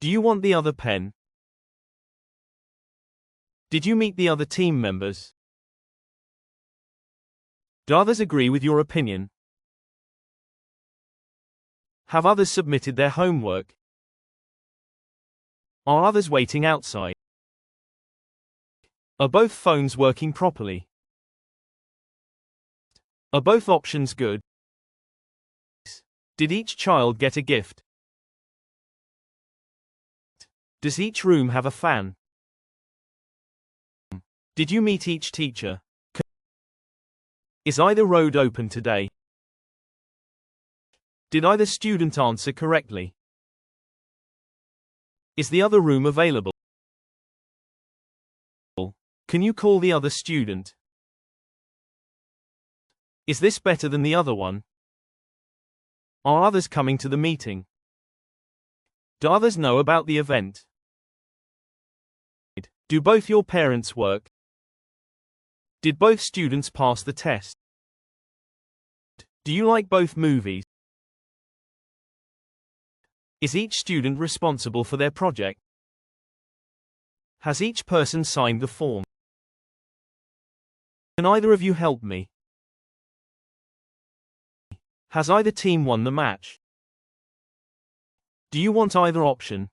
Do you want the other pen? Did you meet the other team members? Do others agree with your opinion? Have others submitted their homework? Are others waiting outside? Are both phones working properly? Are both options good? Did each child get a gift? Does each room have a fan? Did you meet each teacher? Is either road open today? Did either student answer correctly? Is the other room available? Can you call the other student? Is this better than the other one? Are others coming to the meeting? Do others know about the event? Do both your parents work? Did both students pass the test? Do you like both movies? Is each student responsible for their project? Has each person signed the form? Can either of you help me? Has either team won the match? Do you want either option?